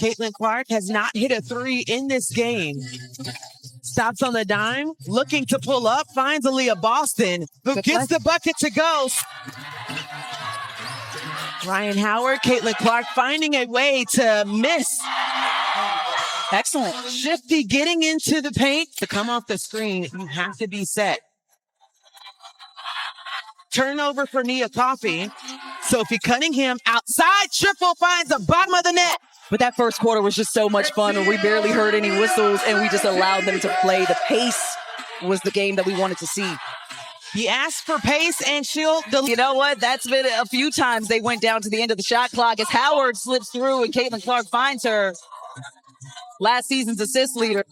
Caitlin Clark has not hit a three in this game. Stops on the dime, looking to pull up, finds Aaliyah Boston, who gets the bucket to go. Ryan Howard, Caitlin Clark finding a way to miss. Excellent. Shifty getting into the paint. To come off the screen, you have to be set. Turnover for Nia Coffey. Sophie Cunningham outside, triple finds the bottom of the net. But that first quarter was just so much fun. We barely heard any whistles, and we just allowed them to play. The pace was the game that we wanted to see. He asked for pace, and she'll deliver. You know what? That's been a few times they went down to the end of the shot clock as Howard slips through and Caitlin Clark finds her. Last season's assist leader.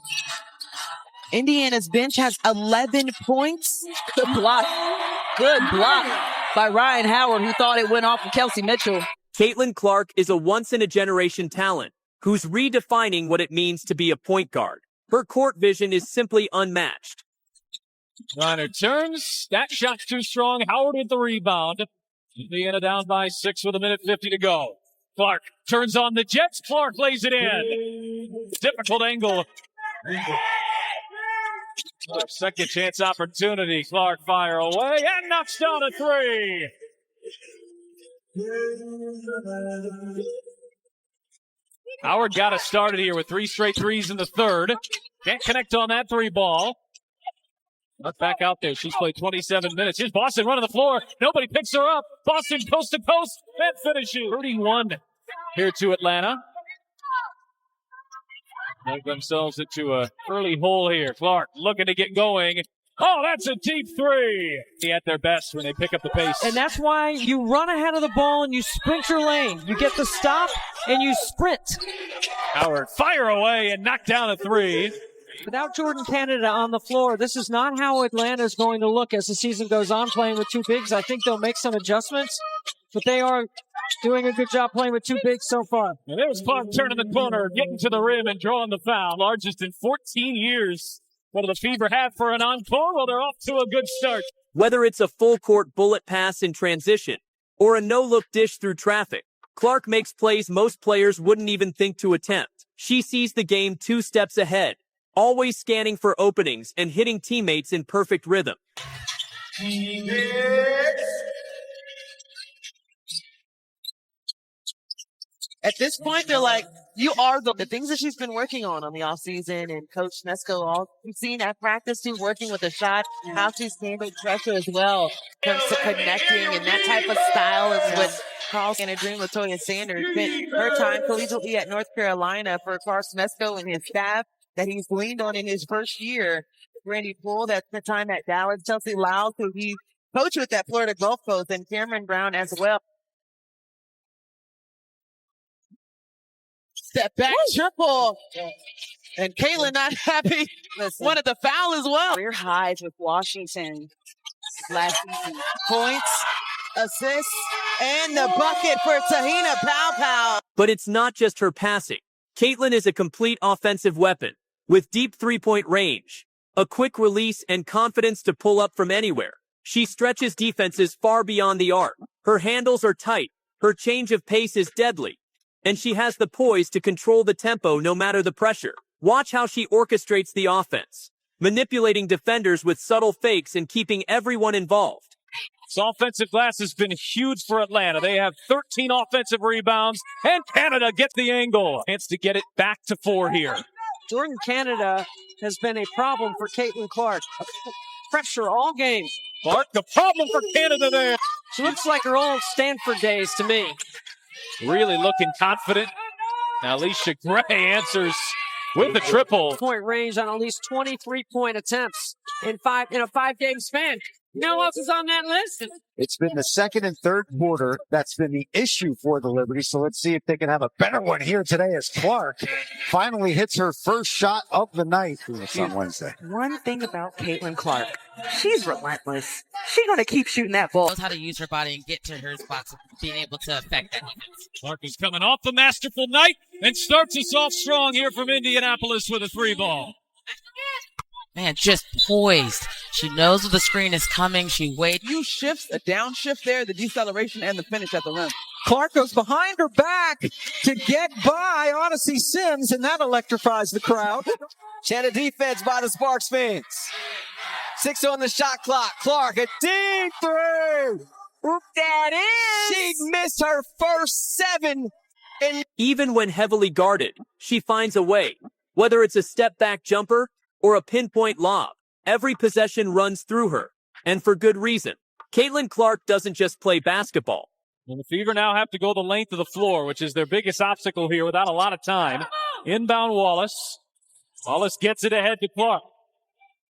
Indiana's bench has 11 points. Good block. Good block by Ryan Howard, who thought it went off of Kelsey Mitchell. Caitlin Clark is a once-in-a-generation talent who's redefining what it means to be a point guard. Her court vision is simply unmatched. Reiner turns. That shot's too strong. Howard with the rebound. Indiana down by 6 with 1:50 to go. Clark turns on the Jets. Clark lays it in. Difficult angle. Second chance opportunity. Clark fire away and knocks down a three. Howard got us started here with 3 straight threes in the third. Can't connect on that three ball. Not back out there. She's played 27 minutes. Here's Boston running the floor. Nobody picks her up. Boston coast to coast. And finishes. 31 here to Atlanta. Make themselves into an early hole here. Clark looking to get going. Oh, that's a deep three. At their best when they pick up the pace. And that's why you run ahead of the ball and you sprint your lane. You get the stop and you sprint. Howard fire away and knock down a three. Without Jordan Canada on the floor, this is not how Atlanta is going to look as the season goes on, playing with 2 bigs. I think they'll make some adjustments, but they are doing a good job playing with 2 bigs so far. And there's Clark turning the corner, getting to the rim and drawing the foul. Largest in 14 years. What do the Fever have for an encore? Well, they're off to a good start. Whether it's a full-court bullet pass in transition or a no-look dish through traffic, Clark makes plays most players wouldn't even think to attempt. She sees the game 2 steps ahead, always scanning for openings and hitting teammates in perfect rhythm. At this point, they're like, you are the things that she's been working on the offseason, and Coach Nesco, all we've seen at practice too, working with the shot, how she's handling pressure as well, comes to connecting, and that type of style is what Carl and a dream Latoya Sanders spent her time collegiately at North Carolina for Carl Nesco and his staff that he's leaned on in his first year. Randy Poole, that's the time at Dallas, Chelsea Lyles, who he coached with at Florida Gulf Coast, and Cameron Brown as well. Step back, triple. And Caitlin not happy. Listen, Wanted the foul as well. career highs with Washington last season. Points, assists, and the bucket for Tahina Pow. But it's not just her passing. Caitlin is a complete offensive weapon with deep three-point range, a quick release, and confidence to pull up from anywhere. She stretches defenses far beyond the arc. Her handles are tight. Her change of pace is deadly. And she has the poise to control the tempo no matter the pressure. Watch how she orchestrates the offense, manipulating defenders with subtle fakes and keeping everyone involved. This offensive glass has been huge for Atlanta. They have 13 offensive rebounds, and Canada get the angle. Chance to get it back to 4 here. Jordan Canada has been a problem for Caitlin Clark. Pressure all game. Clark, the problem for Canada there. She looks like her old Stanford days to me. Really looking confident. Now Alicia Gray answers with the triple. Point range on at least 23-point attempts in a 5-game span. You know what else is on that list? It's been the second and third quarter that's been the issue for the Liberty. So let's see if they can have a better one here today as Clark finally hits her first shot of the night. It's on Wednesday. One thing about Caitlin Clark, she's relentless. She's going to keep shooting that ball. Knows how to use her body and get to her spots of being able to affect that defense. Clark is coming off a masterful night and starts us off strong here from Indianapolis with a 3-ball. Man, just poised. She knows when the screen is coming. She waits. You shifts, a downshift there, the deceleration and the finish at the rim. Clark goes behind her back to get by Odyssey Sims, and that electrifies the crowd. Channel defense by the Sparks fans. 6 on the shot clock. Clark, a deep three. That is. She missed her first 7. And Even when heavily guarded, she finds a way. Whether it's a step-back jumper or a pinpoint lob, every possession runs through her. And for good reason. Caitlin Clark doesn't just play basketball. And the Fever now have to go the length of the floor, which is their biggest obstacle here without a lot of time. Inbound Wallace. Wallace gets it ahead to Clark.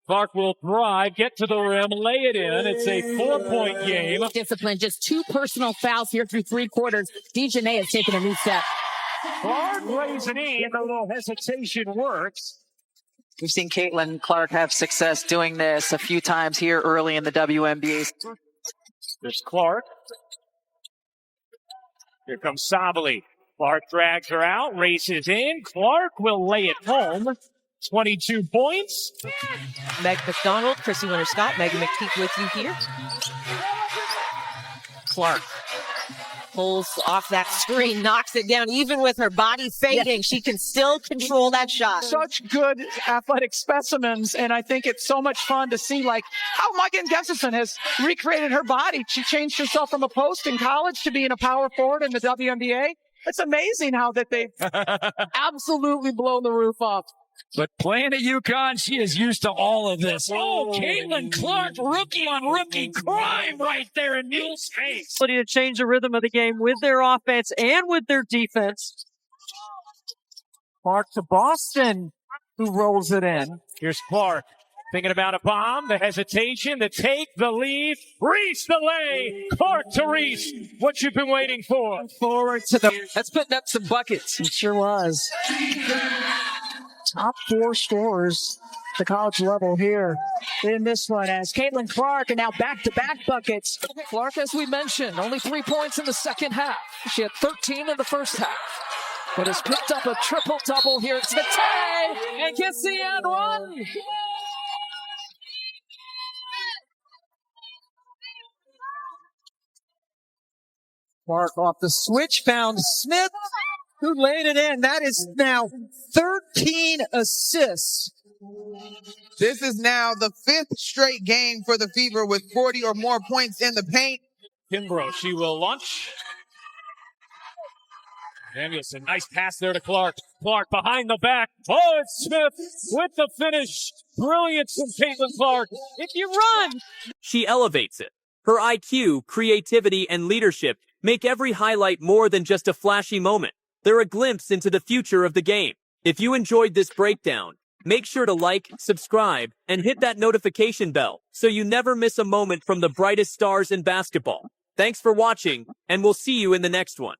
Clark will drive, get to the rim, lay it in. It's a 4-point game. Discipline, just 2 personal fouls here through 3 quarters. DeJournette has taken a new step. Clark lays it in, a little hesitation works. We've seen Caitlin Clark have success doing this a few times here early in the WNBA. There's Clark. Here comes Sabali. Clark drags her out, races in. Clark will lay it home. 22 points. Meg McDonald, Chrissy Winter-Scott, Megan McKeith with you here. Clark pulls off that screen, knocks it down. Even with her body fading, she can still control that shot. Such good athletic specimens, and I think it's so much fun to see like how Megan Gustafson has recreated her body. She changed herself from a post in college to being a power forward in the WNBA. It's amazing how that they've absolutely blown the roof off. But playing at UConn, she is used to all of this. Oh, Caitlin Clark, rookie on rookie crime right there in Neal's face. Ability to change the rhythm of the game with their offense and with their defense. Clark to Boston, who rolls it in. Here's Clark. Thinking about a bomb, the hesitation, the take, the lead. Reese the lay. Clark to Reese. What you've been waiting for. Forward to the. That's putting up some buckets. It sure was. Top 4 scorers at the college level here in this one as Caitlin Clark and now back-to-back buckets. Clark, as we mentioned, only 3 points in the second half. She had 13 in the first half, but has picked up a triple-double here today and gets the end one. Clark off the switch found Smith, who laid it in. That is now 13 assists. This is now the 5th straight game for the Fever with 40 or more points in the paint. Kimbrough, she will launch. Danielson, nice pass there to Clark. Clark behind the back. Oh, it's Smith with the finish. Brilliance from Caitlin Clark. If you run. She elevates it. Her IQ, creativity, and leadership make every highlight more than just a flashy moment. They're a glimpse into the future of the game. If you enjoyed this breakdown, make sure to like, subscribe, and hit that notification bell so you never miss a moment from the brightest stars in basketball. Thanks for watching, and we'll see you in the next one.